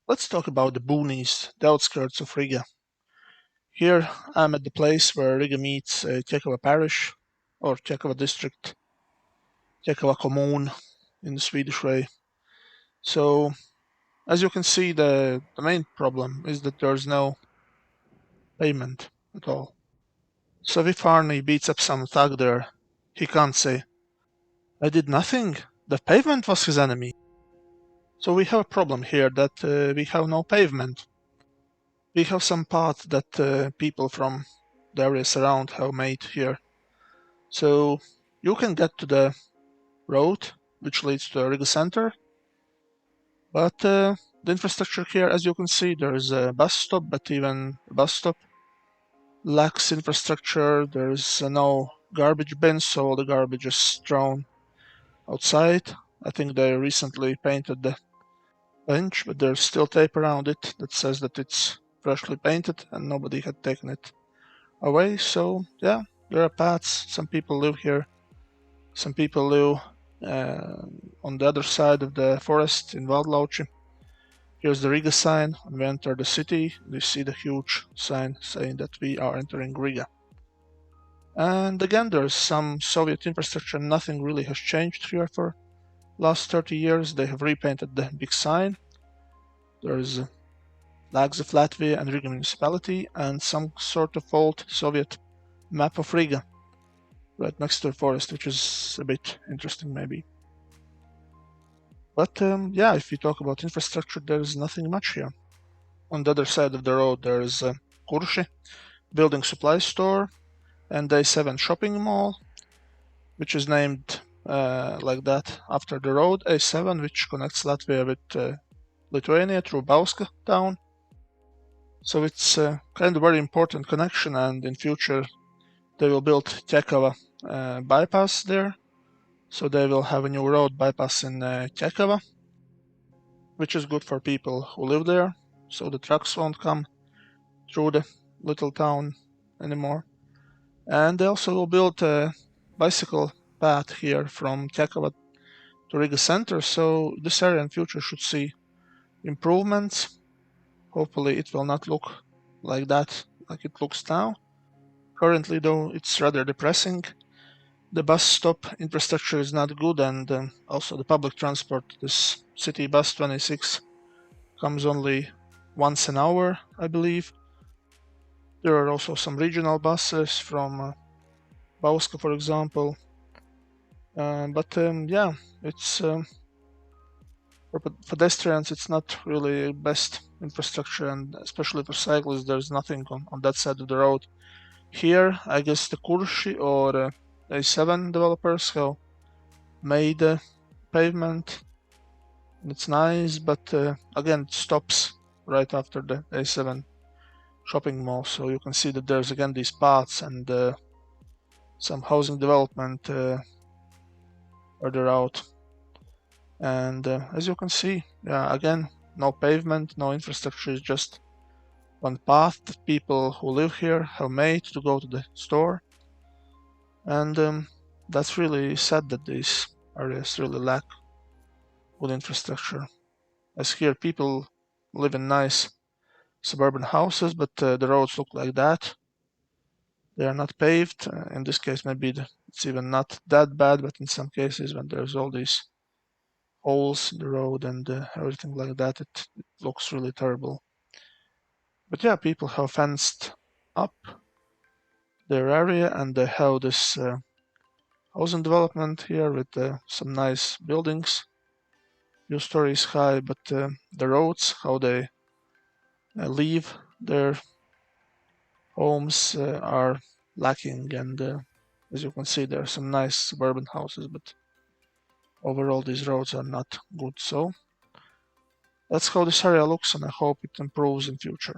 Let's talk about the boonies, the outskirts of Riga. Here I'm at the place where Riga meets Kekava parish, or Kekava district, Kekava kommun in the Swedish way. So, as you can see, the main problem is that there's no pavement at all. So if Arnie beats up some thug there, he can't say, I did nothing, the pavement was his enemy. So we have a problem here that we have no pavement. We have some path that people from the areas around have made here. So you can get to the road which leads to the Riga center, but the infrastructure here, as you can see, there is a bus stop, but even a bus stop lacks infrastructure. There is no garbage bin, so all the garbage is thrown outside. I think they recently painted the bench, but there's still tape around it that says that it's freshly painted and nobody had taken it away. So yeah, there are paths. Some people live here. Some people live on the other side of the forest in Valdlauci. Here's the Riga sign. When we enter the city, we see the huge sign saying that we are entering Riga. And again, there's some Soviet infrastructure. Nothing really has changed here for last 30 years. They have repainted the big sign. There's flags of Latvia and Riga municipality and some sort of old Soviet map of Riga right next to the forest, which is a bit interesting maybe. But yeah, if we talk about infrastructure, there's nothing much here. On the other side of the road, there's a Kurši building supply store and A7 shopping mall, which is named like that after the road A7, which connects Latvia with Lithuania through Bauska town. So it's kind of very important connection, and in future they will build Kekava bypass there. So they will have a new road bypass in Kekava, which is good for people who live there, so the trucks won't come through the little town anymore. And they also will build a bicycle path here from Kekava to Riga center, so this area in future should see improvements. Hopefully it will not look like that, like it looks now. Currently though, it's rather depressing. The bus stop infrastructure is not good, and also the public transport, this city bus 26 comes only once an hour, I believe. There are also some regional buses from Bauska, for example. But yeah, it's for pedestrians, it's not really best infrastructure, and especially for cyclists, there's nothing on that side of the road. Here, I guess the Kurši or A7 developers have made a pavement. It's nice, but again, it stops right after the A7 shopping mall. So you can see that there's again these paths and some housing development further out. And as you can see, yeah, again, no pavement, no infrastructure, is just one path that people who live here have made to go to the store. And that's really sad that these areas really lack good infrastructure. As here, people live in nice suburban houses, but the roads look like that. They are not paved. In this case, maybe it's even not that bad, but in some cases, when there's all these holes in the road and everything like that, it looks really terrible. But yeah, people have fenced up their area, and they have this housing development here with some nice buildings, few stories high, but the roads, how they leave their homes are lacking, and as you can see, there are some nice suburban houses, but overall these roads are not good. So that's how this area looks, and I hope it improves in future.